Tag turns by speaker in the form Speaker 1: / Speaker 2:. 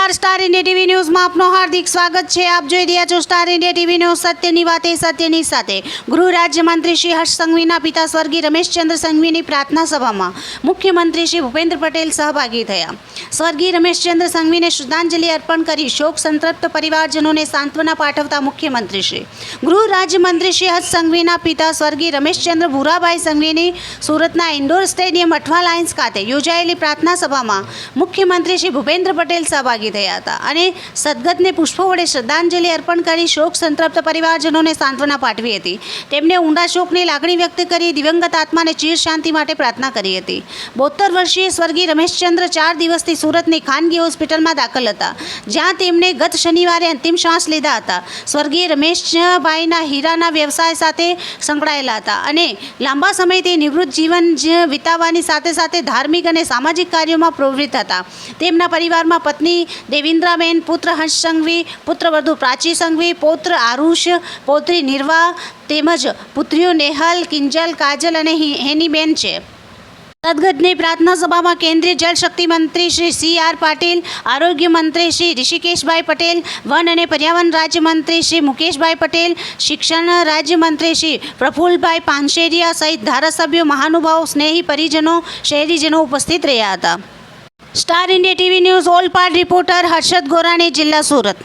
Speaker 1: નમસ્કાર, star India TV ન્યૂઝમાં આપનું હાર્દિક સ્વાગત છે। આપ જોઈ રહ્યા છો સ્ટાર ઇન્ડિયા ટીવી ન્યૂઝ। સત્યની વાતે સત્યની સાથે। ગૃહ રાજ્યમંત્રી શ્રી હર્ષ સંઘવીના પિતા સ્વર્ગીય રમેશચંદ્ર સંઘવીની પ્રાર્થના સભામાં મુખ્યમંત્રી શ્રી ભૂપેન્દ્ર પટેલ સહભાગી થયા। સ્વર્ગીય રમેશચંદ્ર સંઘવીને શ્રદ્ધાંજલિ અર્પણ કરી શોક સંતપ્ત પરિવારજનોને સાંત્વના પાઠવતા મુખ્યમંત્રી શ્રી ગૃહ રાજ્યમંત્રી શ્રી હર્ષ સંઘવીના પિતા સ્વર્ગીય રમેશચંદ્ર ભૂરાભાઈ સંઘવીની સુરતના ઇન્ડોર સ્ટેડિયમ અઠવા લાઇન્સ ખાતે યોજાયેલી પ્રાર્થના સભામાં મુખ્યમંત્રી શ્રી ભૂપેન્દ્ર પટેલ સહભાગી થયા હતા અને સદગતને પુષ્પો વડે શ્રદ્ધાંજલિ અર્પણ કરી શોક સંતપ્ત પરિવારજનોને સાંત્વના પાઠવી હતી। તેમણે ઊંડા શોકની લાગણી વ્યક્ત કરી દિવંગત આત્માને ચિર શાંતિ માટે પ્રાર્થના કરી હતી। 72 વર્ષીય સ્વર્ગીય રમેશચંદ્ર 4 દિવસથી સુરતની ખાનગી હોસ્પિટલમાં દાખલ હતા, જ્યાં તેમણે ગત શનિવારે અંતિમ શ્વાસ લીધા હતા। સ્વર્ગીય રમેશભાઈના હીરાના વ્યવસાય સાથે સંકળાયેલા હતા અને લાંબા સમયથી નિવૃત્ત જીવન વિતાવવાની સાથે સાથે ધાર્મિક અને સામાજિક કાર્યોમાં પ્રવૃત્ત હતા। તેમના પરિવારમાં પત્ની દેવિન્દ્રાબેન, પુત્ર હંસ સંઘવી, પુત્રવધુ પ્રાચી સંઘવી, પૌત્ર આરુષ, પૌત્રી નિર્વા તેમજ પુત્રીઓ નેહલ, કિંજલ, કાજલ અને હેનીબેન છે। સદગતની પ્રાર્થના સભામાં કેન્દ્રીય જળશક્તિ મંત્રી શ્રી સી.આર. પાટીલ, આરોગ્ય મંત્રી શ્રી ઋષિકેશભાઈ પટેલ, વન અને પર્યાવરણ રાજ્યમંત્રી શ્રી મુકેશભાઈ પટેલ, શિક્ષણ રાજ્યમંત્રી શ્રી પ્રફુલ્લભાઈ પાનશેરિયા સહિત ધારાસભ્યો, મહાનુભાવો, સ્નેહી પરિજનો, શહેરીજનો ઉપસ્થિત રહ્યા હતા। Star India TV news all part reporter Harshad Gorani, જિલ્લા સુરત।